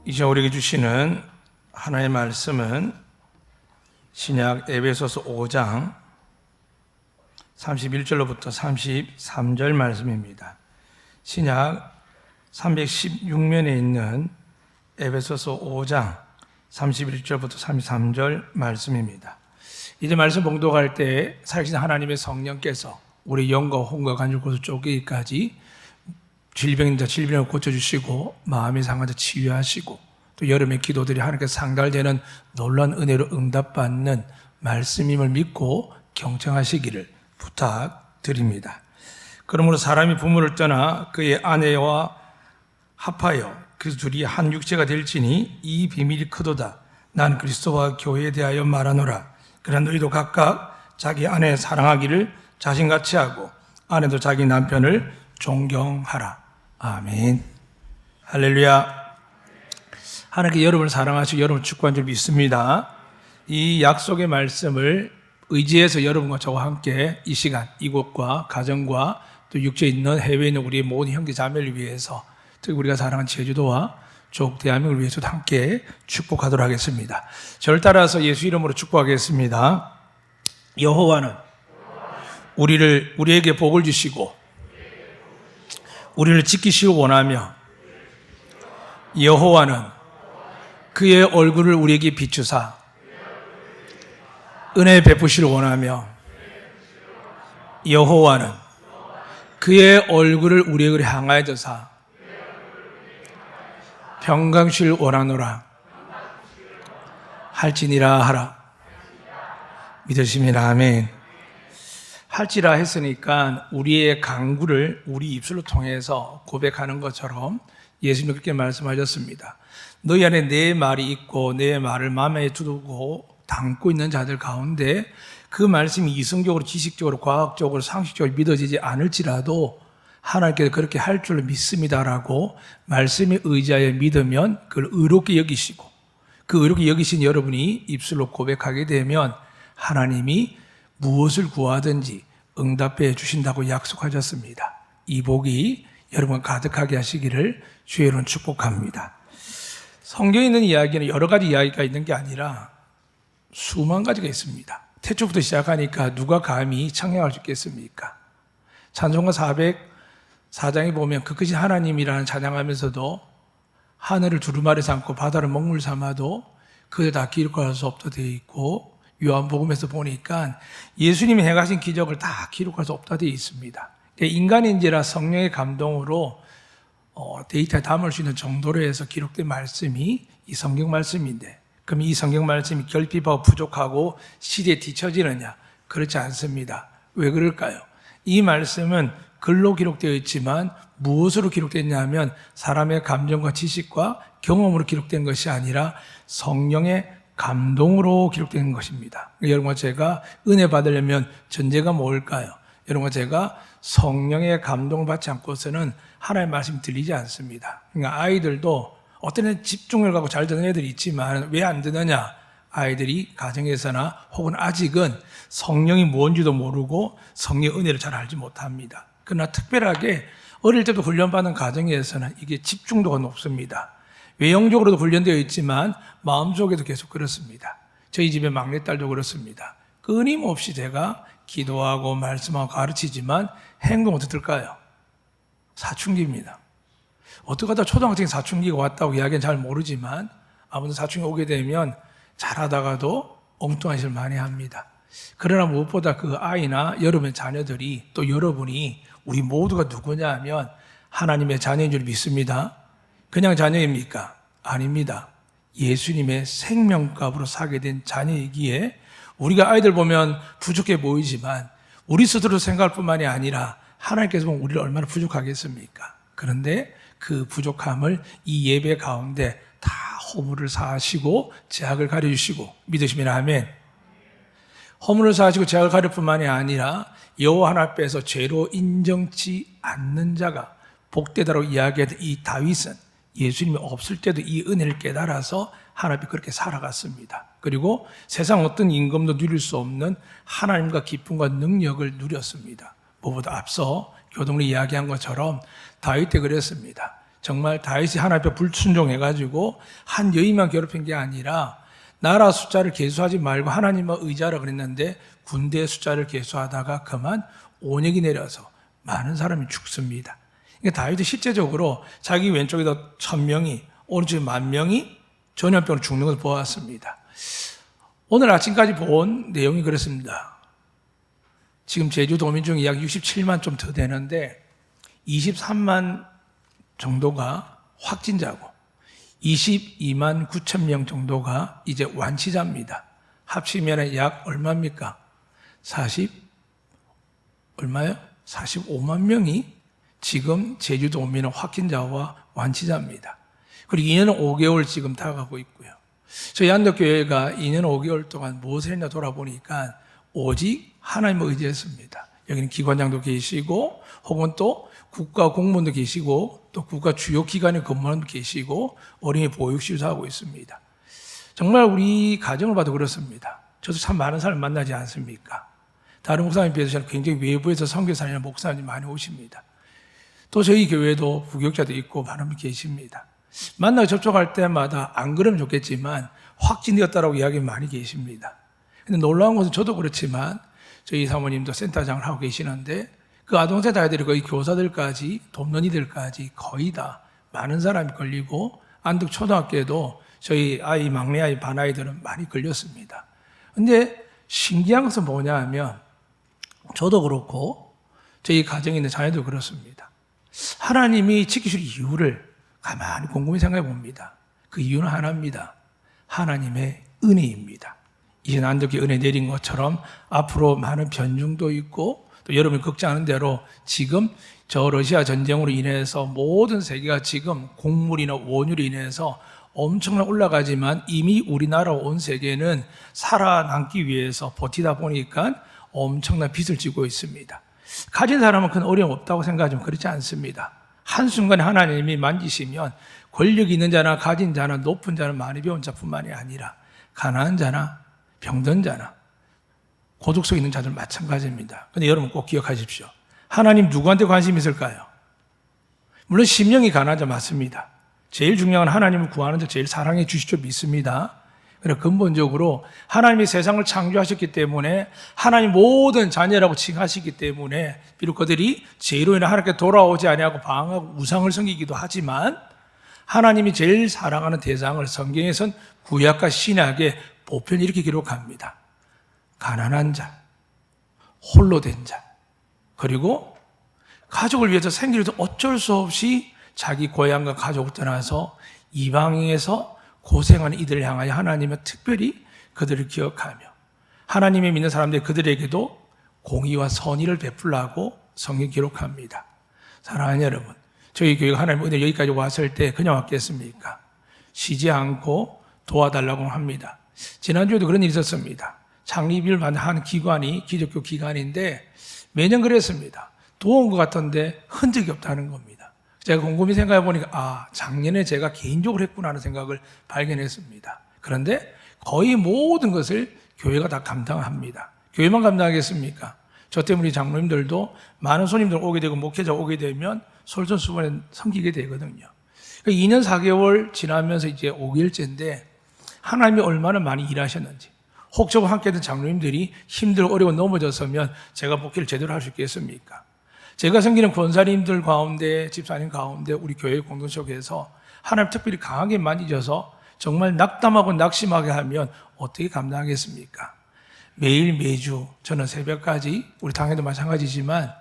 이제 우리에게 주시는 하나님의 말씀은 신약 에베소서 5장 31절로부터 33절 말씀입니다. 신약 316면에 있는 에베소서 5장 31절부터 33절 말씀입니다. 이제 말씀 봉독할 때 살아계신 하나님의 성령께서 우리 영과 혼과 간질 곳을 쪼개기까지 질병인 자 질병을 고쳐주시고 마음이 상한 자 치유하시고 또 여름의 기도들이 하나님께서 상달되는 놀라운 은혜로 응답받는 말씀임을 믿고 경청하시기를 부탁드립니다. 그러므로 사람이 부모를 떠나 그의 아내와 합하여 그 둘이 한 육체가 될지니 이 비밀이 크도다. 난 그리스도와 교회에 대하여 말하노라. 그러나 너희도 각각 자기 아내 사랑하기를 자신같이 하고 아내도 자기 남편을 존경하라. 아멘. 할렐루야. 하나님께 여러분을 사랑하시고 여러분을 축복한 줄 믿습니다. 이 약속의 말씀을 의지해서 여러분과 저와 함께 이 시간, 이곳과 가정과 또 육체에 있는 해외에 있는 우리의 모든 형제 자매를 위해서 특히 우리가 사랑하는 제주도와 조국 대한민국을 위해서도 함께 축복하도록 하겠습니다. 저를 따라서 예수 이름으로 축복하겠습니다. 여호와는 우리에게 복을 주시고 우리를 지키시길 원하며 여호와는 그의 얼굴을 우리에게 비추사 은혜 베푸시를 원하며 여호와는 그의 얼굴을 우리에게 향하여 드사 평강시를 원하노라 할지니라 하라. 믿으십니다. 아멘. 할지라 했으니까 우리의 간구를 우리 입술로 통해서 고백하는 것처럼 예수님은 그렇게 말씀하셨습니다. 너희 안에 내 말이 있고 내 말을 마음에 두고 담고 있는 자들 가운데 그 말씀이 이성적으로 지식적으로 과학적으로 상식적으로 믿어지지 않을지라도 하나님께서 그렇게 할 줄로 믿습니다라고 말씀에 의지하여 믿으면 그걸 의롭게 여기시고 그 의롭게 여기신 여러분이 입술로 고백하게 되면 하나님이 무엇을 구하든지 응답해 주신다고 약속하셨습니다. 이 복이 여러분 가득하게 하시기를 주의 이름으로 축복합니다. 성경에 있는 이야기는 여러 가지 이야기가 있는 게 아니라 수만 가지가 있습니다. 태초부터 시작하니까 누가 감히 창량할 수 있겠습니까? 찬송가 404장에 보면 그 크신 하나님이라는 찬양하면서도 하늘을 두루마리 삼고 바다를 먹물 삼아도 그에 다 기록할 수 없다 되어 있고 요한복음에서 보니까 예수님이 행하신 기적을 다 기록할 수 없다 되어 있습니다. 인간인지라 성령의 감동으로 데이터에 담을 수 있는 정도로 해서 기록된 말씀이 이 성경 말씀인데 그럼 이 성경 말씀이 결핍하고 부족하고 시대에 뒤처지느냐? 그렇지 않습니다. 왜 그럴까요? 이 말씀은 글로 기록되어 있지만 무엇으로 기록됐냐 하면 사람의 감정과 지식과 경험으로 기록된 것이 아니라 성령의 감동으로 기록된 것입니다. 여러분과 제가 은혜 받으려면 전제가 뭘까요? 여러분과 제가 성령의 감동을 받지 않고서는 하나님의 말씀이 들리지 않습니다. 그러니까 아이들도 어떤 애는 집중을 갖고 잘 듣는 애들이 있지만 왜 안 듣느냐? 아이들이 가정에서나 혹은 아직은 성령이 뭔지도 모르고 성령의 은혜를 잘 알지 못합니다. 그러나 특별하게 어릴 때도 훈련받는 가정에서는 이게 집중도가 높습니다. 외형적으로도 훈련되어 있지만 마음속에도 계속 그렇습니다. 저희 집의 막내딸도 그렇습니다. 끊임없이 제가 기도하고 말씀하고 가르치지만 행동 어떨까요? 사춘기입니다. 어떻게 하다 초등학생이 사춘기가 왔다고 이야기는 잘 모르지만 아무튼 사춘기 오게 되면 잘하다가도 엉뚱한 짓을 많이 합니다. 그러나 무엇보다 그 아이나 여러분의 자녀들이 또 여러분이 우리 모두가 누구냐 하면 하나님의 자녀인 줄 믿습니다. 그냥 자녀입니까? 아닙니다. 예수님의 생명값으로 사게 된 자녀이기에 우리가 아이들 보면 부족해 보이지만 우리 스스로 생각할 뿐만이 아니라 하나님께서 보면 우리를 얼마나 부족하겠습니까? 그런데 그 부족함을 이 예배 가운데 다 허물을 사하시고 죄악을 가려주시고 믿으시면 아멘. 허물을 사하시고 죄악을 가릴 뿐만이 아니라 여호와 하나님 앞에서 죄로 인정치 않는 자가 복되다라고 이야기했던 이 다윗은 예수님이 없을 때도 이 은혜를 깨달아서 하나님 앞에 그렇게 살아갔습니다. 그리고 세상 어떤 임금도 누릴 수 없는 하나님과 기쁨과 능력을 누렸습니다. 무엇보다 앞서 교동이 이야기한 것처럼 다윗 때 그랬습니다. 정말 다윗이 하나님 앞에 불순종해가지고 한 여인만 괴롭힌 게 아니라 나라 숫자를 계수하지 말고 하나님만 의지하라 그랬는데 군대 숫자를 계수하다가 그만 온역이 내려서 많은 사람이 죽습니다. 그러니까 다윗이 실제적으로 자기 왼쪽에다 1000명이 오른쪽에 10,000명이 전염병으로 죽는 것을 보았습니다. 오늘 아침까지 본 내용이 그렇습니다. 지금 제주도민 중에 약 67만 좀 더 되는데 23만 정도가 확진자고 22만 9천 명 정도가 이제 완치자입니다. 합치면 약 얼마입니까? 얼마요? 45만 명이 지금 제주도민은 확진자와 완치자입니다. 그리고 2년 5개월 지금 다가가고 있고요. 저희 안덕교회가 2년 5개월 동안 무엇을 했냐 돌아보니까 오직 하나님을 의지했습니다. 여기는 기관장도 계시고 혹은 또 국가 공무원도 계시고 또 국가 주요 기관에 근무하는 분도 계시고 어린이 보육실도 하고 있습니다. 정말 우리 가정을 봐도 그렇습니다. 저도 참 많은 사람을 만나지 않습니까? 다른 목사님 비해서 저는 굉장히 외부에서 선교사님이나 목사님 많이 오십니다. 또 저희 교회도 부교육자도 있고 많은 분 계십니다. 만나고 접촉할 때마다 안 그러면 좋겠지만 확진되었다라고 이야기 많이 계십니다. 근데 놀라운 것은 저도 그렇지만 저희 사모님도 센터장을 하고 계시는데 그 아동센터 아이들이 거의 교사들까지 돕는이들까지 거의 다 많은 사람이 걸리고 안덕 초등학교에도 저희 아이 막내 아이 반 아이들은 많이 걸렸습니다. 근데 신기한 것은 뭐냐 하면 저도 그렇고 저희 가정에 있는 자녀도 그렇습니다. 하나님이 지키실 이유를 가만히 곰곰이 생각해 봅니다. 그 이유는 하나입니다. 하나님의 은혜입니다. 이제 안덕에 은혜 내린 것처럼 앞으로 많은 변중도 있고 또 여러분이 걱정하는 대로 지금 저 러시아 전쟁으로 인해서 모든 세계가 지금 곡물이나 원유로 인해서 엄청나 올라가지만 이미 우리나라 온 세계는 살아남기 위해서 버티다 보니까 엄청난 빚을 지고 있습니다. 가진 사람은 큰 어려움 없다고 생각하지만 그렇지 않습니다. 한순간에 하나님이 만지시면 권력이 있는 자나 가진 자나 높은 자나 많이 배운 자뿐만이 아니라 가난한 자나 병든 자나 고독 속에 있는 자들 마찬가지입니다. 그런데 여러분 꼭 기억하십시오. 하나님 누구한테 관심이 있을까요? 물론 심령이 가난한 자 맞습니다. 제일 중요한 하나님을 구하는 자 제일 사랑해 주시죠 믿습니다. 그래서 근본적으로 하나님이 세상을 창조하셨기 때문에 하나님 모든 자녀라고 칭하시기 때문에 비록 그들이 죄로 인해 하나님께 돌아오지 아니하고 방황하고 우상을 섬기기도 하지만 하나님이 제일 사랑하는 대상을 성경에선 구약과 신약에 보편 이렇게 기록합니다. 가난한 자, 홀로 된 자, 그리고 가족을 위해서 생기를 어쩔 수 없이 자기 고향과 가족을 떠나서 이방에서 고생하는 이들을 향하여 하나님은 특별히 그들을 기억하며 하나님을 믿는 사람들이 그들에게도 공의와 선의를 베풀라고 성경 기록합니다. 사랑하는 여러분, 저희 교회가 하나님 은혜 여기까지 왔을 때 그냥 왔겠습니까? 쉬지 않고 도와달라고 합니다. 지난주에도 그런 일이 있었습니다. 창립을 받은 한 기관이 기독교 기관인데 매년 그랬습니다. 도와온 것 같은데 흔적이 없다는 겁니다. 제가 곰곰이 생각해 보니까 작년에 제가 개인적으로 했구나 하는 생각을 발견했습니다. 그런데 거의 모든 것을 교회가 다 감당합니다. 교회만 감당하겠습니까? 저 때문에 장로님들도 많은 손님들 오게 되고 목회자 오게 되면 솔선수범에 섬기게 되거든요. 2년 4개월 지나면서 이제 5개월째인데 하나님이 얼마나 많이 일하셨는지 혹 저와 함께 했던 장로님들이 힘들고 어려워 넘어졌으면 제가 목회를 제대로 할 수 있겠습니까? 제가 섬기는 권사님들 가운데 집사님 가운데 우리 교회 공동체에서 하나님 특별히 강하게 만지셔서 정말 낙담하고 낙심하게 하면 어떻게 감당하겠습니까? 매일 매주 저는 새벽까지 우리 당에도 마찬가지지만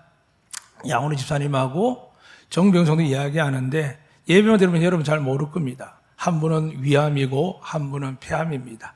양훈우 집사님하고 정병성도 이야기하는데 예배만 들으면 여러분 잘 모를 겁니다. 한 분은 위암이고 한 분은 폐암입니다.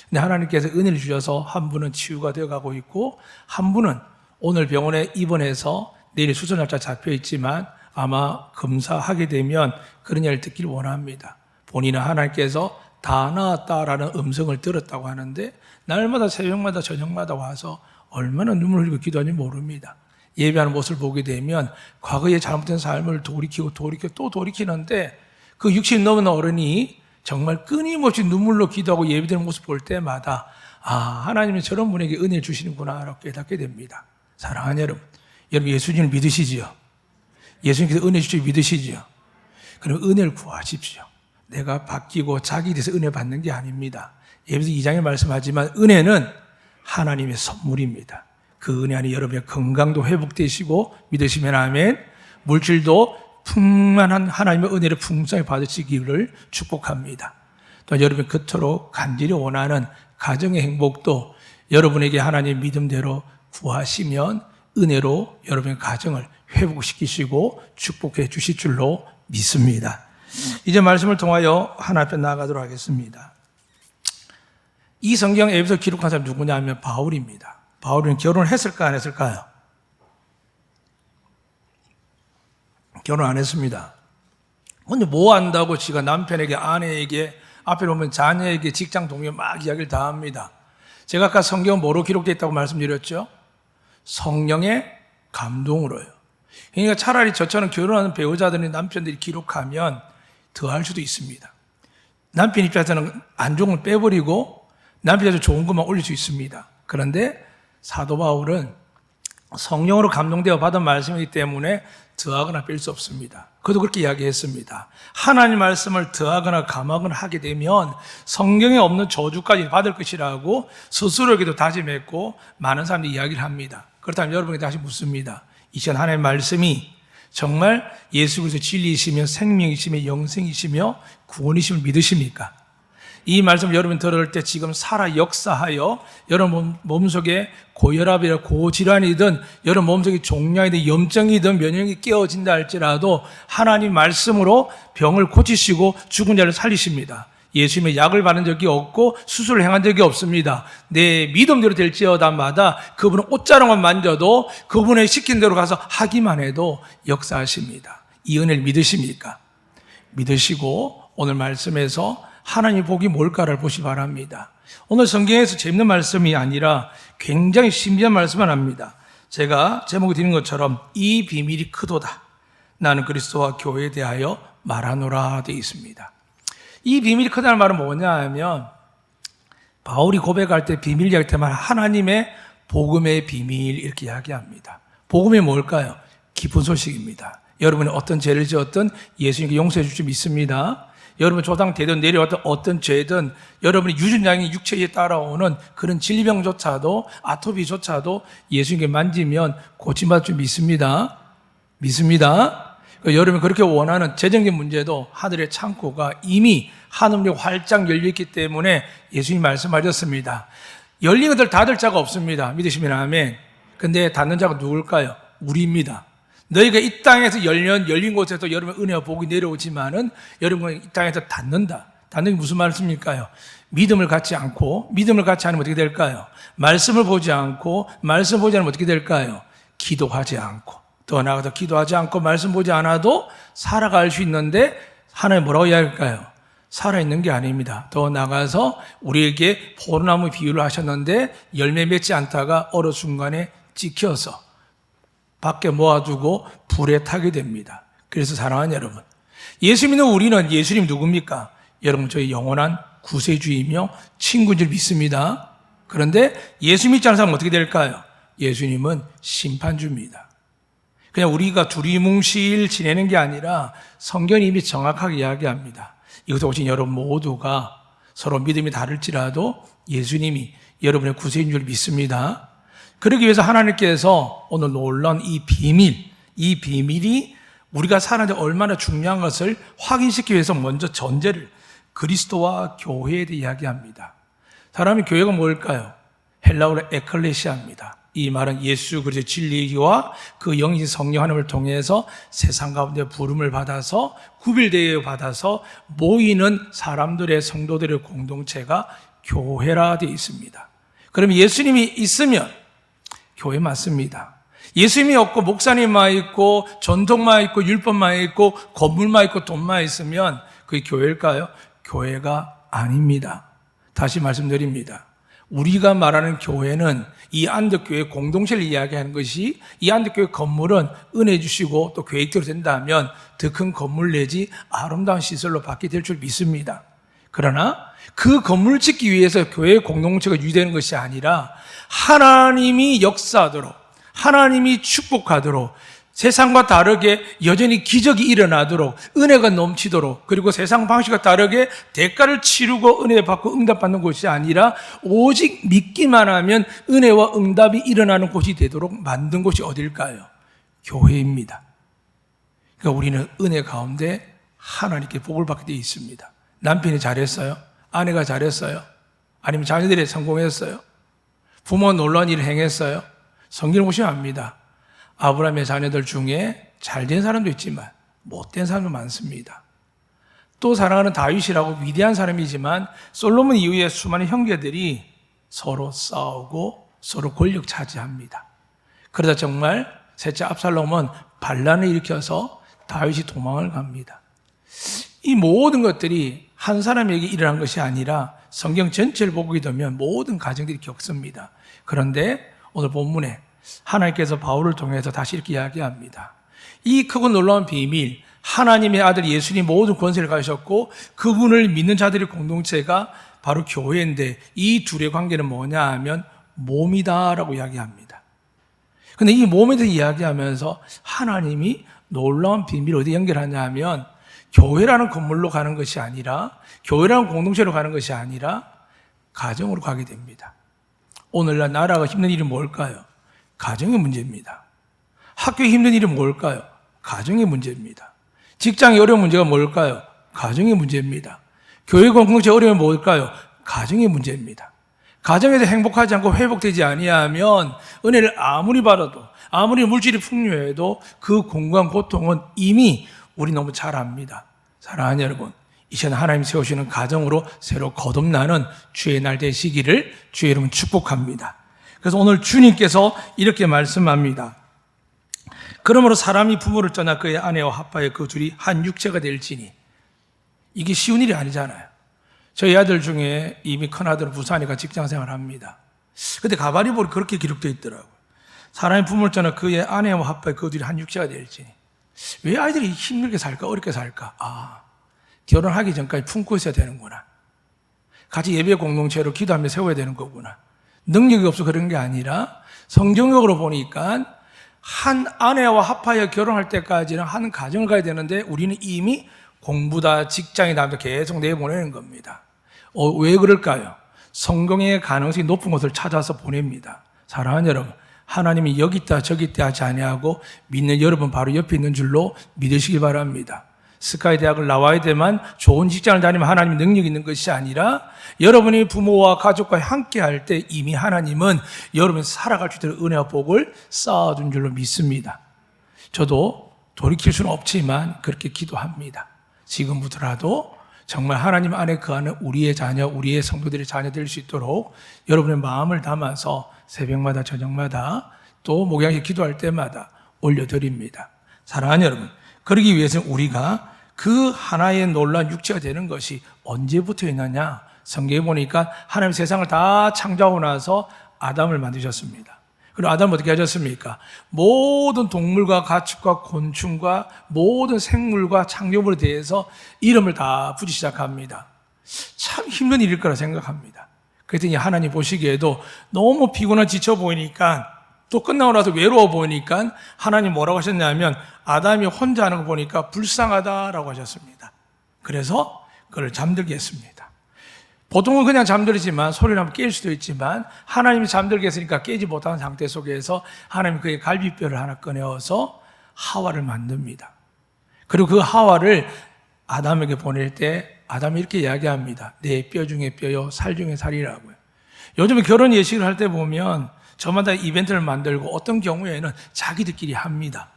근데 하나님께서 은혜를 주셔서 한 분은 치유가 되어가고 있고 한 분은 오늘 병원에 입원해서 내일 수술 날짜 잡혀 있지만 아마 검사하게 되면 그런 이야기를 듣기를 원합니다. 본인은 하나님께서 다 나았다라는 음성을 들었다고 하는데 날마다 새벽마다 저녁마다 와서 얼마나 눈물을 흘리고 기도하는지 모릅니다. 예배하는 모습을 보게 되면 과거에 잘못된 삶을 돌이키고 또 돌이키는데 그 60 넘은 어른이 정말 끊임없이 눈물로 기도하고 예배드리는 모습 볼 때마다 하나님이 저런 분에게 은혜를 주시는구나 라고 깨닫게 됩니다. 사랑하는 여러분 예수님을 믿으시지요? 예수님께서 은혜 주시고 믿으시지요? 그럼 은혜를 구하십시오. 내가 바뀌고 자기 대해서 은혜 받는 게 아닙니다. 예배서 2장에 말씀하지만 은혜는 하나님의 선물입니다. 그 은혜 안에 여러분의 건강도 회복되시고 믿으시면 아멘. 물질도 풍만한 하나님의 은혜를 풍성히 받으시기를 축복합니다. 또 여러분이 그토록 간절히 원하는 가정의 행복도 여러분에게 하나님의 믿음대로 구하시면 은혜로 여러분의 가정을 회복시키시고 축복해 주실 줄로 믿습니다. 이제 말씀을 통하여 하나 앞에 나아가도록 하겠습니다. 이 성경 에베소 기록한 사람이 누구냐 하면 바울입니다. 바울은 결혼을 했을까 안 했을까요? 결혼 안 했습니다. 근데 뭐 한다고 지가 남편에게, 아내에게, 앞에 보면 자녀에게, 직장 동료 막 이야기를 다 합니다. 제가 아까 성경은 뭐로 기록되어 있다고 말씀드렸죠? 성령의 감동으로요. 그러니까 차라리 저처럼 결혼하는 배우자들이 남편들이 기록하면 더 할 수도 있습니다. 남편 입장에서는 안 좋은 걸 빼버리고 남편에서 좋은 것만 올릴 수 있습니다. 그런데 사도 바울은 성령으로 감동되어 받은 말씀이기 때문에 더하거나 뺄 수 없습니다. 그도 그렇게 이야기했습니다. 하나님 말씀을 더하거나 감하거나 하게 되면 성경에 없는 저주까지 받을 것이라고 스스로에게도 다짐했고 많은 사람들이 이야기를 합니다. 그렇다면 여러분에게 다시 묻습니다. 이 시간 하나님의 말씀이 정말 예수 그리스도 진리이시며 생명이시며 영생이시며 구원이심을 믿으십니까? 이 말씀 여러분 들을 때 지금 살아 역사하여 여러분 몸속에 고혈압이나 고질환이든 여러분 몸속에 종양이든 염증이든 면역이 깨어진다 할지라도 하나님 말씀으로 병을 고치시고 죽은 자를 살리십니다. 예수님의 약을 받은 적이 없고 수술을 행한 적이 없습니다. 내 믿음대로 될지어다마다 그분은 옷자락만 만져도 그분의 시킨 대로 가서 하기만 해도 역사하십니다. 이 은혜를 믿으십니까? 믿으시고 오늘 말씀에서 하나님의 복이 뭘까를 보시 바랍니다. 오늘 성경에서 재밌는 말씀이 아니라 굉장히 신비한 말씀을 합니다. 제가 제목을 드린 것처럼 이 비밀이 크도다. 나는 그리스도와 교회에 대하여 말하노라 되어 있습니다. 이 비밀이 크다는 말은 뭐냐 하면 바울이 고백할 때 비밀 이야기할 때만 하나님의 복음의 비밀 이렇게 이야기합니다. 복음이 뭘까요? 기쁜 소식입니다. 여러분이 어떤 죄를 지었든 예수님께 용서해 줄 줄 믿습니다. 여러분 조당되든 내려왔던 어떤 죄든 여러분이 유전장이 육체에 따라오는 그런 질병조차도 아토피조차도 예수님께 만지면 고침받을 줄 믿습니다. 믿습니다. 여러분이 그렇게 원하는 재정적인 문제도 하늘의 창고가 이미 하늘이 활짝 열려있기 때문에 예수님이 말씀하셨습니다. 열린 것들 닫을 자가 없습니다. 믿으시면 아멘. 근데 닫는 자가 누굴까요? 우리입니다. 너희가 이 땅에서 열린 곳에서 여러분 은혜와 복이 내려오지만은 여러분 이 땅에서 닫는다. 닫는 게 무슨 말씀일까요? 믿음을 갖지 않고 믿음을 갖지 않으면 어떻게 될까요? 말씀을 보지 않고 말씀 보지 않으면 어떻게 될까요? 기도하지 않고 더 나아가서 기도하지 않고 말씀 보지 않아도 살아갈 수 있는데 하나님 뭐라고 이야기할까요? 살아있는 게 아닙니다. 더 나아가서 우리에게 포도나무 비유를 하셨는데 열매 맺지 않다가 어느 순간에 찍혀서 밖에 모아두고 불에 타게 됩니다. 그래서 사랑하는 여러분, 예수 믿는 우리는 예수님 누굽니까? 여러분 저희 영원한 구세주이며 친구인 줄 믿습니다. 그런데 예수 믿지 않는 사람은 어떻게 될까요? 예수님은 심판주입니다. 그냥 우리가 두리뭉실 지내는 게 아니라 성경이 이미 정확하게 이야기합니다. 이곳에 오신 여러분 모두가 서로 믿음이 다를지라도 예수님이 여러분의 구세주인 줄 믿습니다. 그러기 위해서 하나님께서 오늘 놀라운 이 비밀이 우리가 사는데 얼마나 중요한 것을 확인시키기 위해서 먼저 전제를 그리스도와 교회에 대해 이야기합니다. 사람이 교회가 뭘까요? 헬라어로 에클레시아입니다. 이 말은 예수 그리스도의 진리와 그 영이신 성령 하나님을 통해서 세상 가운데 부름을 받아서 구별되어 받아서 모이는 사람들의 성도들의 공동체가 교회라 되어 있습니다. 그럼 예수님이 있으면 교회 맞습니다. 예수님이 없고 목사님만 있고 전통만 있고 율법만 있고 건물만 있고 돈만 있으면 그게 교회일까요? 교회가 아닙니다. 다시 말씀드립니다. 우리가 말하는 교회는 이 안덕교회 공동체를 이야기하는 것이 이 안덕교회 건물은 은혜 주시고 또 계획대로 된다면 더 큰 건물 내지 아름다운 시설로 받게 될 줄 믿습니다. 그러나 그 건물을 짓기 위해서 교회의 공동체가 유지되는 것이 아니라 하나님이 역사하도록 하나님이 축복하도록 세상과 다르게 여전히 기적이 일어나도록, 은혜가 넘치도록, 그리고 세상 방식과 다르게 대가를 치르고 은혜 받고 응답받는 곳이 아니라 오직 믿기만 하면 은혜와 응답이 일어나는 곳이 되도록 만든 곳이 어딜까요? 교회입니다. 그러니까 우리는 은혜 가운데 하나님께 복을 받게 되어 있습니다. 남편이 잘했어요? 아내가 잘했어요? 아니면 자녀들이 성공했어요? 부모가 놀라운 일을 행했어요? 성경을 보시면 압니다. 아브라함의 자녀들 중에 잘된 사람도 있지만 못된 사람도 많습니다. 또 사랑하는 다윗이라고 위대한 사람이지만 솔로몬 이후에 수많은 형제들이 서로 싸우고 서로 권력 차지합니다. 그러다 정말 셋째 압살롬은 반란을 일으켜서 다윗이 도망을 갑니다. 이 모든 것들이 한 사람에게 일어난 것이 아니라 성경 전체를 보게 되면 모든 가정들이 겪습니다. 그런데 오늘 본문에 하나님께서 바울을 통해서 다시 이렇게 이야기합니다. 이 크고 놀라운 비밀, 하나님의 아들 예수님 모든 권세를 가지셨고 그분을 믿는 자들의 공동체가 바로 교회인데 이 둘의 관계는 뭐냐 하면 몸이다라고 이야기합니다. 그런데 이 몸에 대해서 이야기하면서 하나님이 놀라운 비밀을 어디 연결하냐 하면 교회라는 건물로 가는 것이 아니라 교회라는 공동체로 가는 것이 아니라 가정으로 가게 됩니다. 오늘날 나라가 힘든 일이 뭘까요? 가정의 문제입니다. 학교에 힘든 일이 뭘까요? 가정의 문제입니다. 직장의 어려운 문제가 뭘까요? 가정의 문제입니다. 교회 공동체 어려움이 뭘까요? 가정의 문제입니다. 가정에서 행복하지 않고 회복되지 아니하면 은혜를 아무리 받아도 아무리 물질이 풍요해도 그 공간 고통은 이미 우리 너무 잘 압니다. 사랑하는 여러분, 이제는 하나님 세우시는 가정으로 새로 거듭나는 주의 날 되시기를 주의 이름은 축복합니다. 그래서 오늘 주님께서 이렇게 말씀합니다. 그러므로 사람이 부모를 떠나 그의 아내와 합하여 그 둘이 한 육체가 될지니. 이게 쉬운 일이 아니잖아요. 저희 아들 중에 이미 큰아들은 부산에 가 직장생활을 합니다. 근데 가바리볼이 그렇게 기록되어 있더라고요. 사람이 부모를 떠나 그의 아내와 합하여 그 둘이 한 육체가 될지니. 왜 아이들이 힘들게 살까? 어렵게 살까? 결혼하기 전까지 품고 있어야 되는구나. 같이 예배 공동체로 기도하며 세워야 되는 거구나. 능력이 없어 그런 게 아니라 성경적으로 보니까 한 아내와 합하여 결혼할 때까지는 한 가정을 가야 되는데 우리는 이미 공부다 직장이다 계속 내보내는 겁니다. 왜 그럴까요? 성공의 가능성이 높은 곳을 찾아서 보냅니다. 사랑하는 여러분, 하나님이 여기 있다 저기 있다 하지 아니하고 믿는 여러분 바로 옆에 있는 줄로 믿으시기 바랍니다. 스카이 대학을 나와야 되만 좋은 직장을 다니면 하나님이 능력이 있는 것이 아니라 여러분이 부모와 가족과 함께 할 때 이미 하나님은 여러분이 살아갈 수 있도록 은혜와 복을 쌓아둔 줄로 믿습니다. 저도 돌이킬 수는 없지만 그렇게 기도합니다. 지금부터라도 정말 하나님 안에 거하는 우리의 자녀, 우리의 성도들의 자녀 될 수 있도록 여러분의 마음을 담아서 새벽마다 저녁마다 또 목양식 기도할 때마다 올려드립니다. 사랑하는 여러분, 그러기 위해서는 우리가 그 하나의 놀라운 육체가 되는 것이 언제부터 있느냐? 성경에 보니까 하나님 세상을 다 창조하고 나서 아담을 만드셨습니다. 그리고 아담은 어떻게 하셨습니까? 모든 동물과 가축과 곤충과 모든 생물과 창조물에 대해서 이름을 다 붙이기 시작합니다. 참 힘든 일일 거라 생각합니다. 그랬더니 하나님 보시기에도 너무 피곤한 지쳐 보이니까 또 끝나고 나서 외로워 보이니까 하나님 뭐라고 하셨냐면 아담이 혼자 하는 거 보니까 불쌍하다라고 하셨습니다. 그래서 그를 잠들게 했습니다. 보통은 그냥 잠들지만 소리를 하면 깰 수도 있지만 하나님이 잠들게 했으니까 깨지 못하는 상태 속에서 하나님이 그의 갈비뼈를 하나 꺼내어서 하와를 만듭니다. 그리고 그 하와를 아담에게 보낼 때 아담이 이렇게 이야기합니다. 내 뼈 중에 뼈요 살 중에 살이라고요. 요즘 결혼 예식을 할 때 보면 저마다 이벤트를 만들고 어떤 경우에는 자기들끼리 합니다.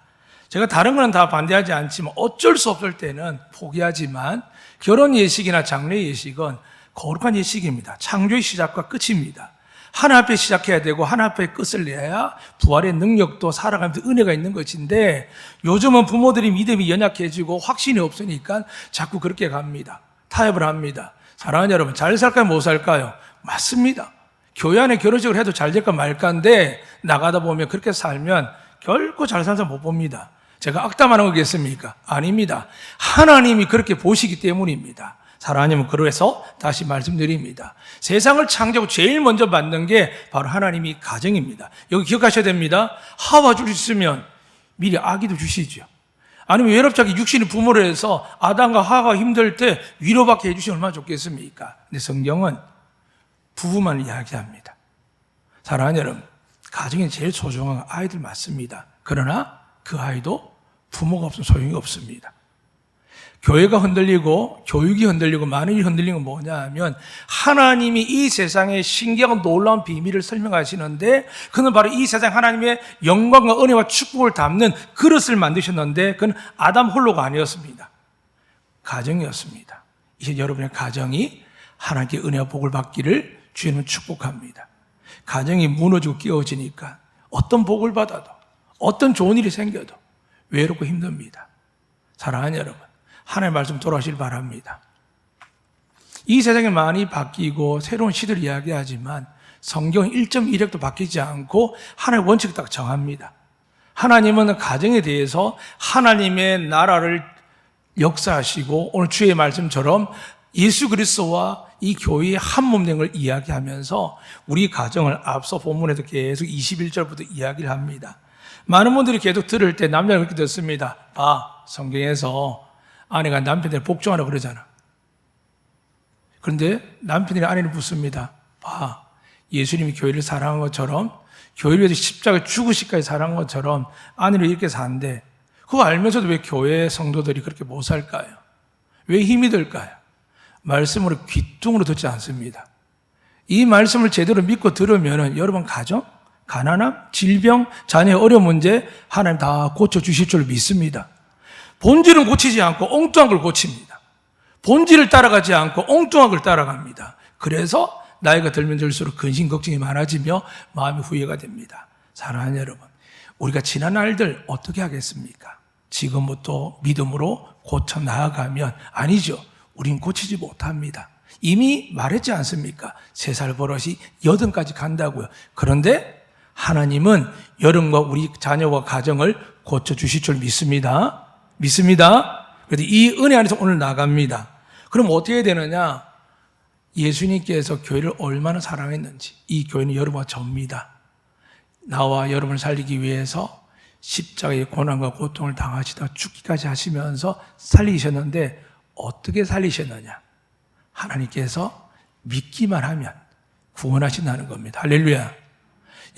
제가 다른 거는 다 반대하지 않지만 어쩔 수 없을 때는 포기하지만 결혼 예식이나 장례 예식은 거룩한 예식입니다. 창조의 시작과 끝입니다. 하나 앞에 시작해야 되고 하나 앞에 끝을 내야 부활의 능력도 살아가면서 은혜가 있는 것인데 요즘은 부모들이 믿음이 연약해지고 확신이 없으니까 자꾸 그렇게 갑니다. 타협을 합니다. 사랑하는 여러분, 잘 살까요? 못 살까요? 맞습니다. 교회 안에 결혼식을 해도 잘 될까 말까인데 나가다 보면 그렇게 살면 결코 잘 사는 사람 못 봅니다. 제가 악담하는 거겠습니까? 아닙니다. 하나님이 그렇게 보시기 때문입니다. 사랑하는 그래서 다시 말씀드립니다. 세상을 창조하고 제일 먼저 만든 게 바로 하나님이 가정입니다. 여기 기억하셔야 됩니다. 하와 줄 수 있으면 미리 아기도 주시죠. 아니면 외롭자기 육신의 부모로 해서 아담과 하와가 힘들 때 위로받게 해주시면 얼마나 좋겠습니까? 근데 성경은 부부만 이야기합니다. 사랑하는 여러분, 가정에 제일 소중한 건 아이들 맞습니다. 그러나 그 아이도 부모가 없으면 소용이 없습니다. 교회가 흔들리고 교육이 흔들리고 많은 일이 흔들리는 건 뭐냐 하면 하나님이 이 세상의 신기하고 놀라운 비밀을 설명하시는데 그는 바로 이 세상 하나님의 영광과 은혜와 축복을 담는 그릇을 만드셨는데 그건 아담 홀로가 아니었습니다. 가정이었습니다. 이제 여러분의 가정이 하나님께 은혜와 복을 받기를 주님은 축복합니다. 가정이 무너지고 깨어지니까 어떤 복을 받아도 어떤 좋은 일이 생겨도 외롭고 힘듭니다. 사랑하는 여러분, 하나님의 말씀 돌아오시길 바랍니다. 이 세상이 많이 바뀌고 새로운 시대를 이야기하지만 성경은 1.1획도 바뀌지 않고 하나님의 원칙을 딱 정합니다. 하나님은 가정에 대해서 하나님의 나라를 역사하시고 오늘 주의 말씀처럼 예수 그리스도와 이 교회의 한 몸 된 걸 이야기하면서 우리 가정을 앞서 본문에도 계속 21절부터 이야기를 합니다. 많은 분들이 계속 들을 때 남자가 그렇게 듣습니다. 성경에서 아내가 남편을 복종하라고 그러잖아. 그런데 남편이 아내를 묻습니다. 예수님이 교회를 사랑한 것처럼 교회를 위해서 십자가에 죽으시기까지 사랑한 것처럼 아내를 이렇게 사는데 그거 알면서도 왜 교회 성도들이 그렇게 못 살까요? 왜 힘이 들까요? 말씀으로 귀뚱으로 듣지 않습니다. 이 말씀을 제대로 믿고 들으면 여러분 가정, 가난함, 질병, 자녀의 어려운 문제 하나님 다 고쳐주실 줄 믿습니다. 본질은 고치지 않고 엉뚱한 걸 고칩니다. 본질을 따라가지 않고 엉뚱한 걸 따라갑니다. 그래서 나이가 들면 들수록 근심 걱정이 많아지며 마음이 후회가 됩니다. 사랑하는 여러분, 우리가 지난 날들 어떻게 하겠습니까? 지금부터 믿음으로 고쳐 나아가면 아니죠. 우린 고치지 못합니다. 이미 말했지 않습니까? 3살 버릇이 8까지 간다고요. 그런데 하나님은 여러분과 우리 자녀와 가정을 고쳐주실 줄 믿습니다. 그런데 이 은혜 안에서 오늘 나갑니다. 그럼 어떻게 해야 되느냐? 예수님께서 교회를 얼마나 사랑했는지 이 교회는 여러분과 접니다. 나와 여러분을 살리기 위해서 십자가의 고난과 고통을 당하시다 죽기까지 하시면서 살리셨는데 어떻게 살리셨느냐? 하나님께서 믿기만 하면 구원하신다는 겁니다. 할렐루야.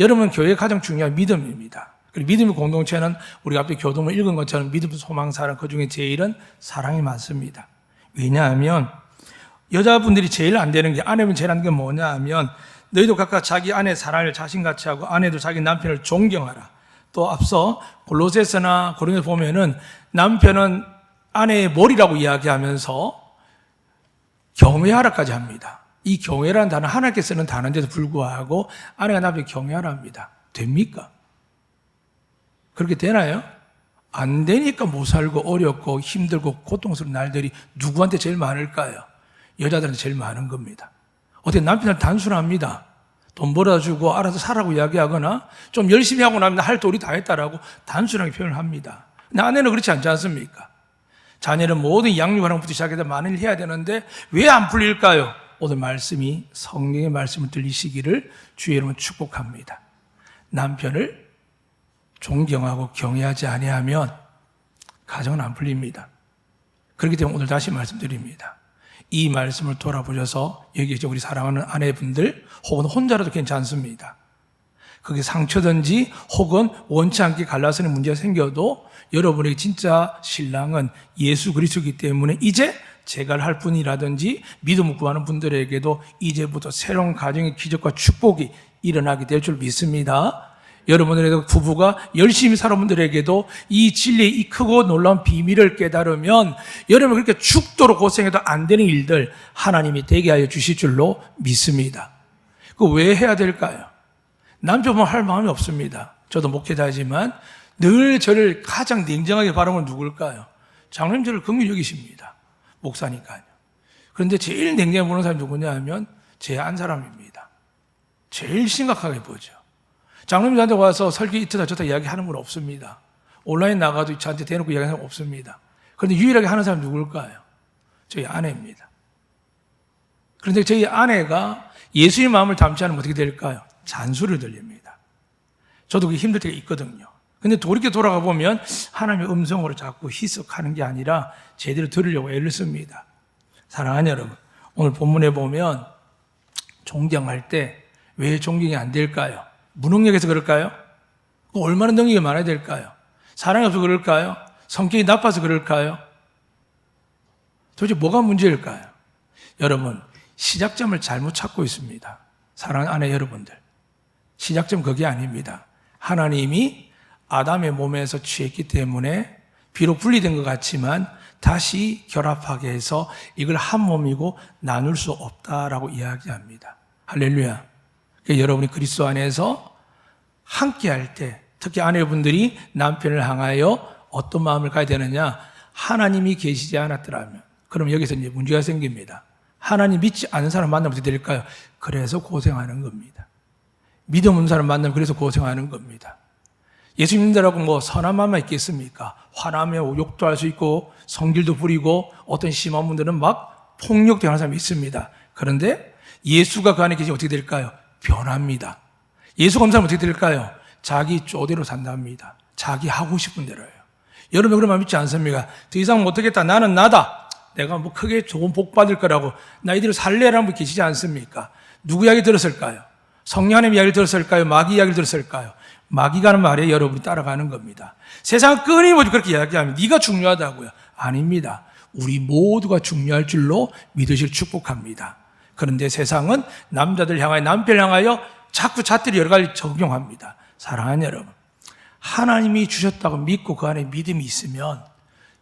여러분, 교회의 가장 중요한 믿음입니다. 그리고 믿음의 공동체는 우리가 앞에 교동을 읽은 것처럼 믿음, 소망, 사랑, 그 중에 제일은 사랑이 많습니다. 왜냐하면 여자분들이 제일 안 되는 게, 아내분 제일 안 되는 게 뭐냐 하면 너희도 각각 자기 아내 사랑을 자신같이 하고 아내도 자기 남편을 존경하라. 또 앞서 골로새서나 고린도서 보면은 남편은 아내의 머리라고 이야기하면서 경외하라까지 합니다. 이 경외라는 단어 하나님께 쓰는 단어인데도 불구하고 아내가 남편을 경외하랍니다. 됩니까? 그렇게 되나요? 안 되니까 못 살고 어렵고 힘들고 고통스러운 날들이 누구한테 제일 많을까요? 여자들한테 제일 많은 겁니다. 어떻게 남편은 단순합니다. 돈 벌어주고 알아서 살라고 이야기하거나 좀 열심히 하고 나면 할 도리 다 했다라고 단순하게 표현을 합니다. 근데 아내는 그렇지 않지 않습니까? 자녀는 모든 양육하는 것부터 시작해서 많은 일 해야 되는데 왜 안 풀릴까요? 오늘 말씀이 성경의 말씀을 들리시기를 주의 이름으로 축복합니다. 남편을 존경하고 경외하지 아니하면 가정은 안 풀립니다. 그렇기 때문에 오늘 다시 말씀드립니다. 이 말씀을 돌아보셔서 여기 우리 사랑하는 아내분들 혹은 혼자라도 괜찮습니다. 그게 상처든지 혹은 원치 않게 갈라서는 문제가 생겨도 여러분에게 진짜 신랑은 예수 그리스도이기 때문에 이제 제가 할 뿐이라든지 믿음을 구하는 분들에게도 이제부터 새로운 가정의 기적과 축복이 일어나게 될 줄 믿습니다. 여러분들에게도 부부가 열심히 사는 분들에게도 이 진리의 이 크고 놀라운 비밀을 깨달으면 여러분 그렇게 죽도록 고생해도 안 되는 일들 하나님이 되게 하여 주실 줄로 믿습니다. 그 왜 해야 될까요? 남편은 할 마음이 없습니다. 저도 목회자이지만 늘 저를 가장 냉정하게 바라보는 누굴까요? 장로님 저를 긍휼히 여기십니다. 목사니까요. 그런데 제일 냉정하게 보는 사람이 누구냐 하면 제 안 사람입니다. 제일 심각하게 보죠. 장로님 저한테 와서 설교 이트다 저다 이야기하는 분 없습니다. 온라인 나가도 저한테 대놓고 이야기하는 사람 없습니다. 그런데 유일하게 하는 사람이 누굴까요? 저희 아내입니다. 그런데 저희 아내가 예수의 마음을 담지 않으면 어떻게 될까요? 잔소리를 들립니다. 저도 그게 힘들 때가 있거든요. 근데 돌이켜 돌아가 보면 하나님의 음성으로 자꾸 희석하는 게 아니라 제대로 들으려고 애를 씁니다. 사랑하는 여러분, 오늘 본문에 보면 존경할 때 왜 존경이 안 될까요? 무능력해서 그럴까요? 얼마나 능력이 많아야 될까요? 사랑이 없어서 그럴까요? 성격이 나빠서 그럴까요? 도대체 뭐가 문제일까요? 여러분, 시작점을 잘못 찾고 있습니다. 사랑하는 아내 여러분들, 시작점 그게 아닙니다. 하나님이 아담의 몸에서 취했기 때문에 비록 분리된 것 같지만 다시 결합하게 해서 이걸 한 몸이고 나눌 수 없다라고 이야기합니다. 할렐루야. 그러니까 여러분이 그리스도 안에서 함께 할 때, 특히 아내분들이 남편을 향하여 어떤 마음을 가야 되느냐? 하나님이 계시지 않았더라면, 그럼 여기서 이제 문제가 생깁니다. 하나님 믿지 않는 사람 만나면 어떻게 될까요? 그래서 고생하는 겁니다. 믿음 없는 사람 만나면 그래서 고생하는 겁니다. 예수 믿는다라고 뭐 선한 마음만 있겠습니까? 화나며 욕도 할 수 있고 성질도 부리고 어떤 심한 분들은 막 폭력대하는 사람이 있습니다. 그런데 예수가 그 안에 계시면 어떻게 될까요? 변합니다. 예수가 없는 사람은 어떻게 될까요? 자기 쪼대로 산답니다. 자기 하고 싶은 대로예요. 여러분 그런 마음 있지 않습니까? 더 이상 못하겠다. 나는 나다. 내가 뭐 크게 좋은 복 받을 거라고 나 이대로 살래라는 분 계시지 않습니까? 누구 이야기 들었을까요? 성령 하나님 이야기를 들었을까요? 마귀 이야기를 들었을까요? 마귀가 하는 말에 여러분이 따라가는 겁니다. 세상은 끊임없이 그렇게 이야기하면 네가 중요하다고요. 아닙니다. 우리 모두가 중요할 줄로 믿으실 축복합니다. 그런데 세상은 남자들 향하여 남편을 향하여 자꾸 잣들이 여러 가지 적용합니다. 사랑하는 여러분, 하나님이 주셨다고 믿고 그 안에 믿음이 있으면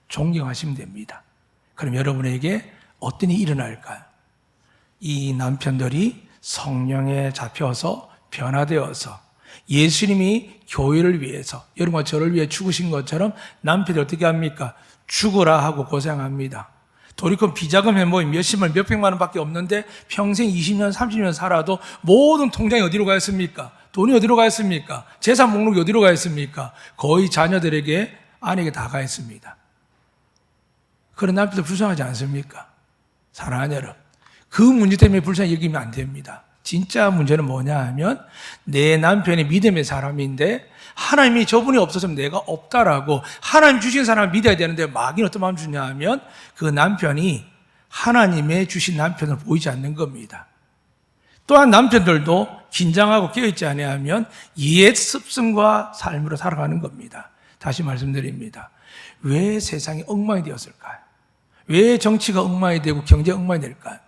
존경하시면 됩니다. 그럼 여러분에게 어떤 일이 일어날까요? 이 남편들이 성령에 잡혀서 변화되어서 예수님이 교회를 위해서 여러분과 저를 위해 죽으신 것처럼 남편이 어떻게 합니까? 죽으라 하고 고생합니다. 돌이켜 비자금에 뭐 몇십만 몇백만 원밖에 없는데 평생 20년 30년 살아도 모든 통장이 어디로 가있습니까? 돈이 어디로 가있습니까? 재산 목록이 어디로 가있습니까? 거의 자녀들에게 아내에게 다 가있습니다. 그런 남편도 불쌍하지 않습니까? 사랑하는 여러분, 그 문제 때문에 불쌍히 여기면 안 됩니다. 진짜 문제는 뭐냐 하면 내 남편이 믿음의 사람인데 하나님이 저분이 없어서 내가 없다라고 하나님 주신 사람을 믿어야 되는데 마귀는 어떤 마음 주냐 하면 그 남편이 하나님의 주신 남편을 보이지 않는 겁니다. 또한 남편들도 긴장하고 깨어있지 아니하면 옛 습성과 삶으로 살아가는 겁니다. 다시 말씀드립니다. 왜 세상이 엉망이 되었을까요? 왜 정치가 엉망이 되고 경제가 엉망이 될까요?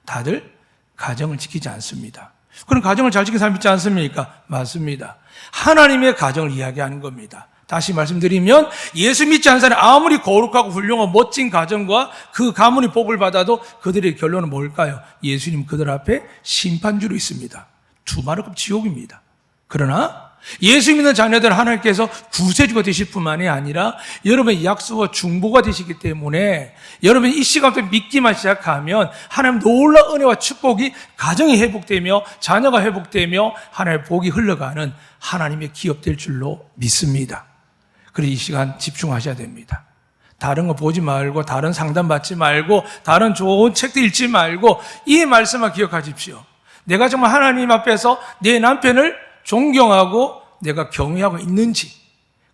다들 가정을 지키지 않습니다. 그럼 가정을 잘 지키는 사람 있지 않습니까? 맞습니다. 하나님의 가정을 이야기하는 겁니다. 다시 말씀드리면 예수 믿지 않는 사람이 아무리 거룩하고 훌륭한 멋진 가정과 그 가문이 복을 받아도 그들의 결론은 뭘까요? 예수님 그들 앞에 심판주로 있습니다. 두마르급 지옥입니다. 그러나 예수 믿는 자녀들 하나님께서 구세주가 되실 뿐만이 아니라 여러분의 약수와 중보가 되시기 때문에 여러분이 이 시간부터 믿기만 시작하면 하나님 놀라운 은혜와 축복이 가정이 회복되며 자녀가 회복되며 하나님의 복이 흘러가는 하나님의 기업될 줄로 믿습니다. 그래서 이 시간 집중하셔야 됩니다. 다른 거 보지 말고 다른 상담 받지 말고 다른 좋은 책도 읽지 말고 이 말씀만 기억하십시오. 내가 정말 하나님 앞에서 내 남편을 존경하고 내가 경외하고 있는지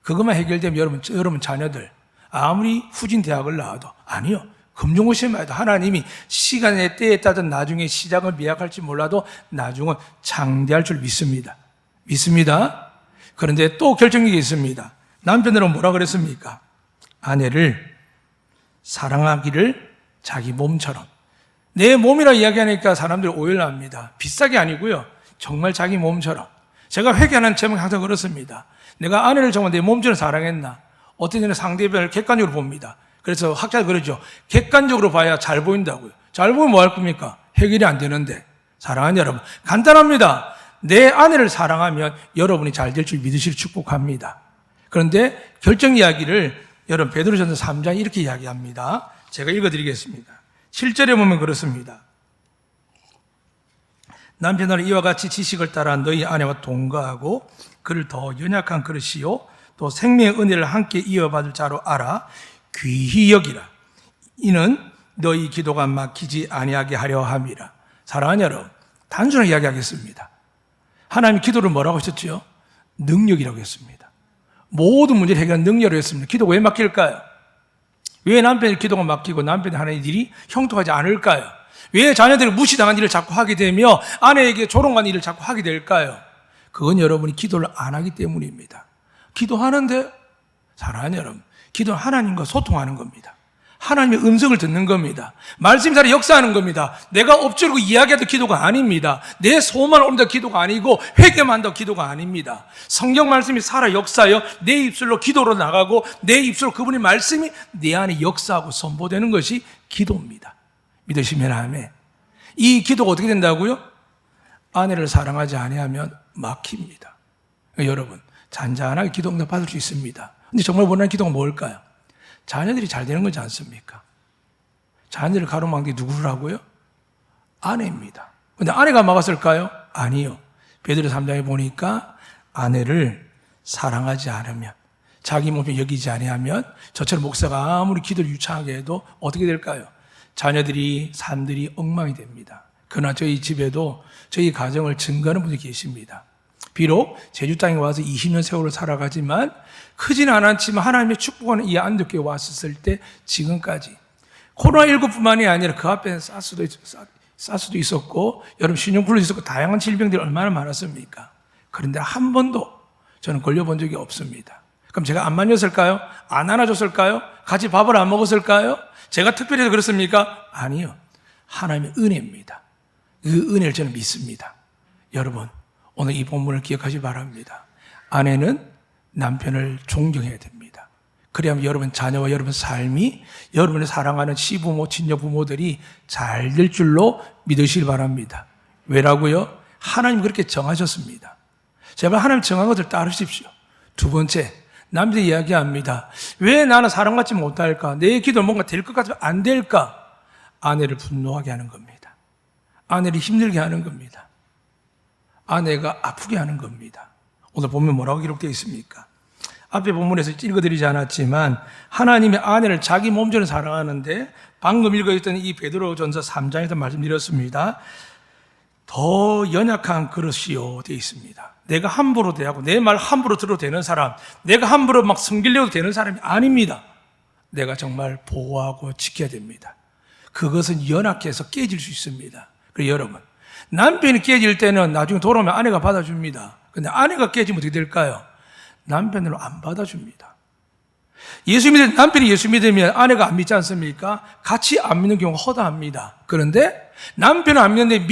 그것만 해결되면 여러분 자녀들 아무리 후진 대학을 나와도 아니요. 금종고시험에 해도 하나님이 시간의 때에 따른 나중에 시작을 미약할지 몰라도 나중은 장대할 줄 믿습니다. 믿습니다. 그런데 또 결정력이 있습니다. 남편들은 뭐라 그랬습니까? 아내를 사랑하기를 자기 몸처럼. 내 몸이라 이야기하니까 사람들이 오해를 합니다. 비싸게 아니고요. 정말 자기 몸처럼. 제가 회개하는 제목이 항상 그렇습니다. 내가 아내를 정말 내 몸처럼 사랑했나? 어떤 때는 상대방을 객관적으로 봅니다. 그래서 학자가 그러죠. 객관적으로 봐야 잘 보인다고요. 잘 보면 뭐 할 겁니까? 해결이 안 되는데. 사랑하는 여러분, 간단합니다. 내 아내를 사랑하면 여러분이 잘 될 줄 믿으시길 축복합니다. 그런데 결정 이야기를 여러분 베드로전서 3장 이렇게 이야기합니다. 제가 읽어드리겠습니다. 7절에 보면 그렇습니다. 남편을 이와 같이 지식을 따라 너희 아내와 동거하고 그를 더 연약한 그릇이요 또 생명의 은혜를 함께 이어받을 자로 알아 귀히 여기라. 이는 너희 기도가 막히지 아니하게 하려 함이라. 사랑하는 여러분, 단순하게 이야기하겠습니다. 하나님 기도를 뭐라고 하셨죠? 능력이라고 했습니다. 모든 문제를 해결하는 능력을 했습니다. 기도가 왜 막힐까요? 왜 남편의 기도가 막히고 남편이 하는 일이 형통하지 않을까요? 왜 자녀들이 무시당한 일을 자꾸 하게 되며 아내에게 조롱한 일을 자꾸 하게 될까요? 그건 여러분이 기도를 안 하기 때문입니다. 기도하는데, 사랑하는 여러분, 기도는 하나님과 소통하는 겁니다. 하나님의 음성을 듣는 겁니다. 말씀이 살아 역사하는 겁니다. 내가 엎드리고 이야기해도 기도가 아닙니다. 내 소원만 올린다 기도가 아니고 회개만 한다고 기도가 아닙니다. 성경 말씀이 살아 역사하여 내 입술로 기도로 나가고 내 입술로 그분의 말씀이 내 안에 역사하고 선포되는 것이 기도입니다. 믿으시면 아멘. 이 기도가 어떻게 된다고요? 아내를 사랑하지 아니하면 막힙니다. 여러분, 잔잔하게 기도 응답 받을 수 있습니다. 근데 정말 원하는 기도가 뭘까요? 자녀들이 잘 되는 거지 않습니까? 자녀들을 가로막는 게 누구라고요? 아내입니다. 근데 아내가 막았을까요? 아니요. 베드로 3장에 보니까 아내를 사랑하지 않으면, 자기 몸에 여기지 아니하면, 저처럼 목사가 아무리 기도를 유창하게 해도 어떻게 될까요? 자녀들이, 삶들이 엉망이 됩니다. 그러나 저희 집에도 저희 가정을 증거하는 분이 계십니다. 비록 제주 땅에 와서 20년 세월을 살아가지만 크지는 않았지만 하나님의 축복하는 이 안독교에 왔었을 때 지금까지 코로나19뿐만이 아니라 그 앞에는 사스도 있었고 여러분 신용플루 있었고 다양한 질병들이 얼마나 많았습니까? 그런데 한 번도 저는 걸려본 적이 없습니다. 그럼 제가 안 만졌을까요? 안 안아줬을까요? 같이 밥을 안 먹었을까요? 제가 특별히 그렇습니까? 아니요. 하나님의 은혜입니다. 그 은혜를 저는 믿습니다. 여러분, 오늘 이 본문을 기억하시기 바랍니다. 아내는 남편을 존경해야 됩니다. 그래야만 여러분 자녀와 여러분 삶이 여러분을 사랑하는 시부모, 친정부모들이 잘 될 줄로 믿으시기 바랍니다. 왜라고요? 하나님 그렇게 정하셨습니다. 제발 하나님 정한 것을 따르십시오. 두 번째, 남들이 이야기합니다. 왜 나는 사랑받지 못할까? 내 기도는 뭔가 될 것 같으면 안 될까? 아내를 분노하게 하는 겁니다. 아내를 힘들게 하는 겁니다. 아내가 아프게 하는 겁니다. 오늘 보면 뭐라고 기록되어 있습니까? 앞에 본문에서 읽어드리지 않았지만 하나님의 아내를 자기 몸처럼 사랑하는데 방금 읽어있던 이 베드로전서 3장에서 말씀드렸습니다. 더 연약한 그릇이요 되어 있습니다. 내가 함부로 대하고 내 말 함부로 들어도 되는 사람, 내가 함부로 막 섬기려도 되는 사람이 아닙니다. 내가 정말 보호하고 지켜야 됩니다. 그것은 연약해서 깨질 수 있습니다. 그래서 여러분, 남편이 깨질 때는 나중에 돌아오면 아내가 받아줍니다. 근데 아내가 깨지면 어떻게 될까요? 남편으로 안 받아줍니다. 남편이 예수 믿으면 아내가 안 믿지 않습니까? 같이 안 믿는 경우가 허다합니다. 그런데 남편은 안 믿는데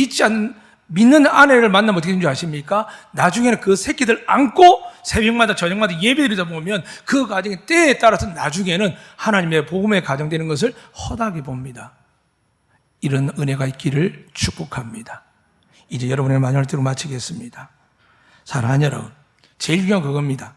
믿는 아내를 만나면 어떻게 되는 줄 아십니까? 나중에는 그 새끼들 안고 새벽마다 저녁마다 예배드리다 보면 그 가정의 때에 따라서 나중에는 하나님의 복음의 가정 되는 것을 허다하게 봅니다. 이런 은혜가 있기를 축복합니다. 이제 여러분의 마지막을 들고 마치겠습니다. 사랑하는 여러분, 제일 중요한 그겁니다.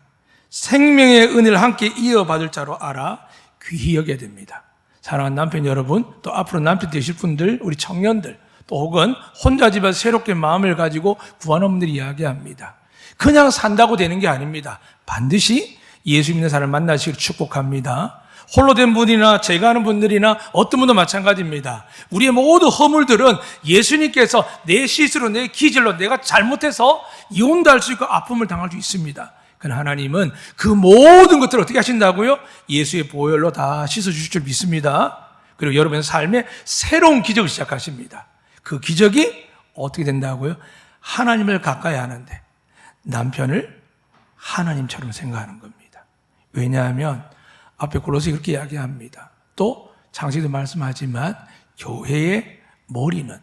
생명의 은혜를 함께 이어받을 자로 알아 귀히 여겨야 됩니다. 사랑하는 남편 여러분, 또 앞으로 남편 되실 분들, 우리 청년들, 또 혹은 혼자 집에서 새롭게 마음을 가지고 구하는 분들이 이야기합니다. 그냥 산다고 되는 게 아닙니다. 반드시 예수 믿는 사람을 만나시기를 축복합니다. 홀로 된 분이나 제가 아는 분들이나 어떤 분도 마찬가지입니다. 우리의 모든 허물들은 예수님께서 내 실수로, 내 기질로, 내가 잘못해서 이혼도 할 수 있고 아픔을 당할 수 있습니다. 그러나 하나님은 그 모든 것들을 어떻게 하신다고요? 예수의 보혈로 다 씻어주실 줄 믿습니다. 그리고 여러분의 삶에 새로운 기적을 시작하십니다. 그 기적이 어떻게 된다고요? 하나님을 가까이 하는데 남편을 하나님처럼 생각하는 겁니다. 왜냐하면 앞에 골로새 그렇게 이야기합니다. 또 창세기도 말씀하지만 교회의 머리는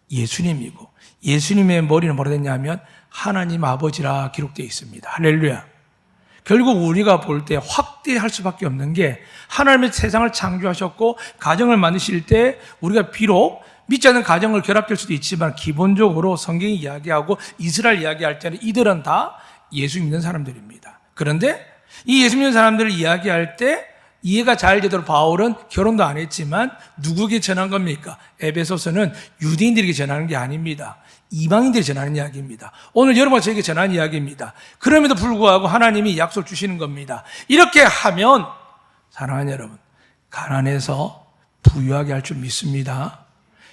예수님이고 예수님의 머리는 뭐라 됐냐면 하나님 아버지라 기록되어 있습니다. 할렐루야. 결국 우리가 볼 때 확대할 수밖에 없는 게 하나님의 세상을 창조하셨고 가정을 만드실 때 우리가 비록 믿지 않는 가정을 결합될 수도 있지만 기본적으로 성경이 이야기하고 이스라엘 이야기할 때는 이들은 다 예수 믿는 사람들입니다. 그런데 이 예수 믿는 사람들을 이야기할 때 이해가 잘 되도록 바울은 결혼도 안 했지만 누구에게 전한 겁니까? 에베소서는 유대인들에게 전하는 게 아닙니다. 이방인들이 전하는 이야기입니다. 오늘 여러분과 저에게 전하는 이야기입니다. 그럼에도 불구하고 하나님이 약속 주시는 겁니다. 이렇게 하면 사랑하는 여러분, 가난해서 부유하게 할 줄 믿습니다.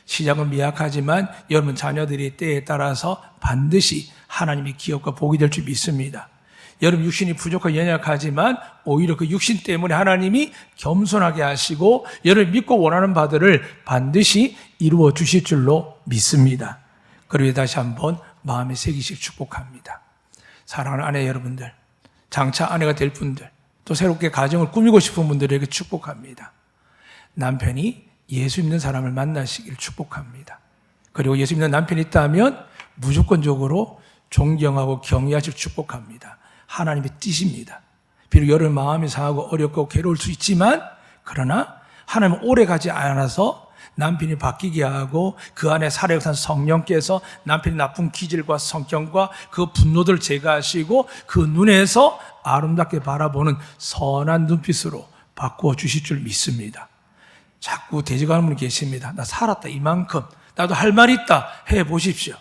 시작은 미약하지만 여러분 자녀들이 때에 따라서 반드시 하나님의 기업과 복이 될 줄 믿습니다. 여러분 육신이 부족하고 연약하지만 오히려 그 육신 때문에 하나님이 겸손하게 하시고 여러분 믿고 원하는 바들을 반드시 이루어 주실 줄로 믿습니다. 그리고 다시 한번 마음에 새기실 축복합니다. 사랑하는 아내 여러분들, 장차 아내가 될 분들, 또 새롭게 가정을 꾸미고 싶은 분들에게 축복합니다. 남편이 예수 믿는 사람을 만나시길 축복합니다. 그리고 예수 믿는 남편이 있다면 무조건적으로 존경하고 경외하실 축복합니다. 하나님의 뜻입니다. 비록 여러분 마음이 상하고 어렵고 괴로울 수 있지만 그러나 하나님은 오래 가지 않아서 남편이 바뀌게 하고 그 안에 살아계신 성령께서 남편의 나쁜 기질과 성격과 그 분노들을 제거하시고 그 눈에서 아름답게 바라보는 선한 눈빛으로 바꾸어 주실 줄 믿습니다. 자꾸 대적하는 분이 계십니다. 나 살았다 이만큼 나도 할 말 있다 해보십시오.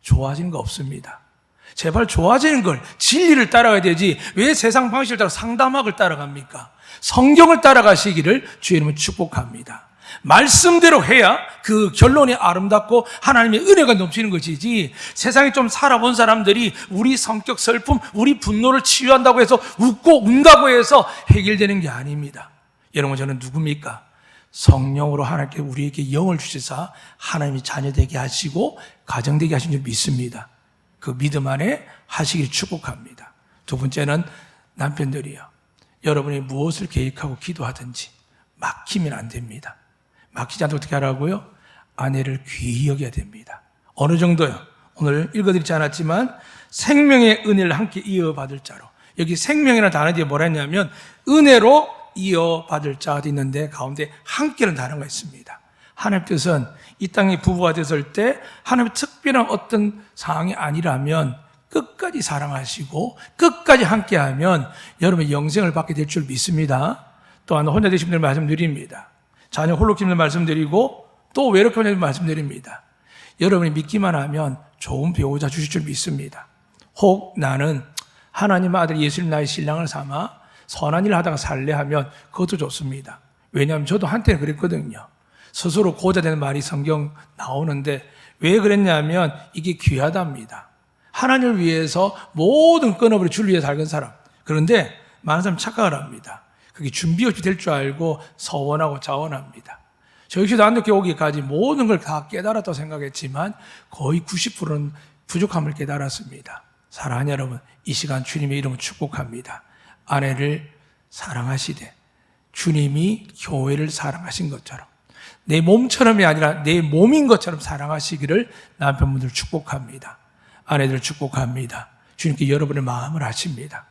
좋아지는 거 없습니다. 제발 좋아지는 걸 진리를 따라가야 되지 왜 세상 방식을 따라 상담학을 따라갑니까? 성경을 따라가시기를 주의 이름으로 축복합니다. 말씀대로 해야 그 결론이 아름답고 하나님의 은혜가 넘치는 것이지 세상에 좀 살아본 사람들이 우리 성격 슬픔, 우리 분노를 치유한다고 해서 웃고 운다고 해서 해결되는 게 아닙니다. 여러분 저는 누굽니까? 성령으로 하나님께 우리에게 영을 주시사 하나님이 자녀되게 하시고 가정되게 하신 줄 믿습니다. 그 믿음 안에 하시기를 축복합니다. 두 번째는 남편들이요. 여러분이 무엇을 계획하고 기도하든지 막히면 안 됩니다. 막히지 않도록 어떻게 하라고요? 아내를 귀히 여겨야 됩니다. 어느 정도요? 오늘 읽어드리지 않았지만 생명의 은혜를 함께 이어받을 자로. 여기 생명이라는 단어 뒤에 뭐라 했냐면 은혜로 이어받을 자가 있는데 가운데 함께라는 단어가 있습니다. 하나님 뜻은 이 땅에 부부가 됐을 때 하나님의 특별한 어떤 상황이 아니라면 끝까지 사랑하시고 끝까지 함께하면 여러분의 영생을 받게 될 줄 믿습니다. 또한 혼자 되신 분들 말씀드립니다. 자녀 홀로 키우는 말씀드리고 또 외롭게 혼자 말씀드립니다. 여러분이 믿기만 하면 좋은 배우자 주실 줄 믿습니다. 혹 나는 하나님 아들 예수님 나의 신랑을 삼아 선한 일을 하다가 살래 하면 그것도 좋습니다. 왜냐하면 저도 한때는 그랬거든요. 스스로 고자 되는 말이 성경 나오는데 왜 그랬냐면 이게 귀하답니다. 하나님을 위해서 모든 끊어버려 주를 위해 살던 사람. 그런데 많은 사람이 착각을 합니다. 그게 준비 없이 될 줄 알고 서원하고 자원합니다. 저 역시도 안독교 오기까지 모든 걸 다 깨달았다고 생각했지만 거의 90%는 부족함을 깨달았습니다. 사랑하는 여러분, 이 시간 주님의 이름을 축복합니다. 아내를 사랑하시되 주님이 교회를 사랑하신 것처럼 내 몸처럼이 아니라 내 몸인 것처럼 사랑하시기를 남편분들 축복합니다. 아내들 축복합니다. 주님께 여러분의 마음을 아십니다.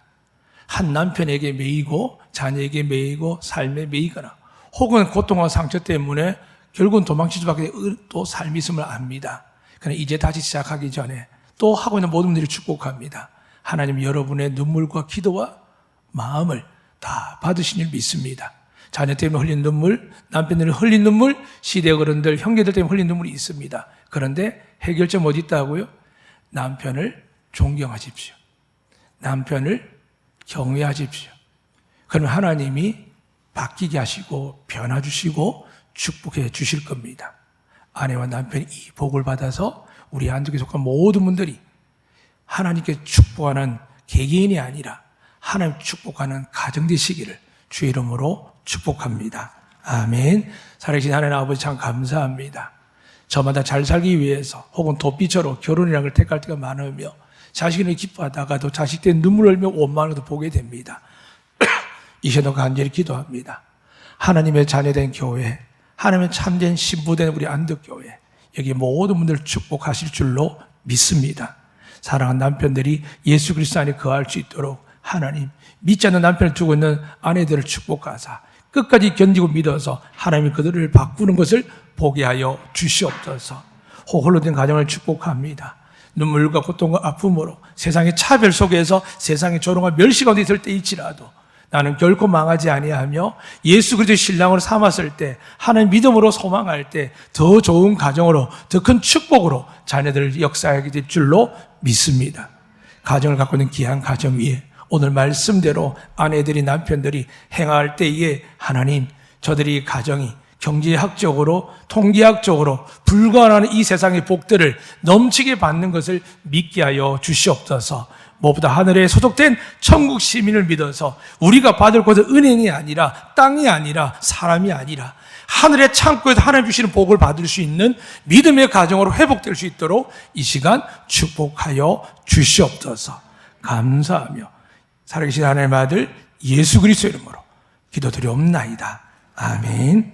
한 남편에게 매이고 자녀에게 매이고 삶에 매이거나 혹은 고통과 상처 때문에 결국은 도망칠 수밖에 또 삶이 있음을 압니다. 그러나 이제 다시 시작하기 전에 또 하고 있는 모든 분들이 축복합니다. 하나님 여러분의 눈물과 기도와 마음을 다 받으신 줄 믿습니다. 자녀 때문에 흘린 눈물, 남편들이 흘린 눈물, 시대 어른들, 형제들 때문에 흘린 눈물이 있습니다. 그런데 해결점 어디 있다고요? 남편을 존경하십시오. 남편을 경외하십시오. 그러면 하나님이 바뀌게 하시고 변화 주시고 축복해 주실 겁니다. 아내와 남편이 이 복을 받아서 우리 안독에 속한 모든 분들이 하나님께 축복하는 개개인이 아니라 하나님 축복하는 가정 되시기를 주의 이름으로 축복합니다. 아멘. 살아계신 하나님 아버지 참 감사합니다. 저마다 잘 살기 위해서 혹은 도피처로 결혼이라는 걸 택할 때가 많으며 자식을 기뻐하다가도 자식들 눈물 흘며 원망을 보게 됩니다. 이제도 간절히 기도합니다. 하나님의 자녀된 교회, 하나님의 참된 신부된 우리 안덕교회, 여기 모든 분들 축복하실 줄로 믿습니다. 사랑하는 남편들이 예수 그리스도 안에 거할 수 있도록 하나님, 믿지 않는 남편을 두고 있는 아내들을 축복하사 끝까지 견디고 믿어서 하나님이 그들을 바꾸는 것을 보게 하여 주시옵소서. 홀로 된 가정을 축복합니다. 눈물과 고통과 아픔으로 세상의 차별 속에서 세상의 조롱과 멸시 가운데 있을 때일지라도 나는 결코 망하지 아니하며 예수 그리스도의 신랑으로 삼았을 때 하나님 믿음으로 소망할 때 더 좋은 가정으로 더 큰 축복으로 자녀들을 역사하게 될 줄로 믿습니다. 가정을 갖고 있는 귀한 가정 위에 오늘 말씀대로 아내들이 남편들이 행할 때에 하나님 저들이 가정이 경제학적으로 통계학적으로 불가능한 이 세상의 복들을 넘치게 받는 것을 믿게 하여 주시옵소서. 무엇보다 하늘에 소속된 천국 시민을 믿어서 우리가 받을 것은 은행이 아니라 땅이 아니라 사람이 아니라 하늘의 창고에서 하나님 주시는 복을 받을 수 있는 믿음의 가정으로 회복될 수 있도록 이 시간 축복하여 주시옵소서. 감사하며 살아계신 하나님의 아들 예수 그리스도의 이름으로 기도드리옵나이다. 아멘.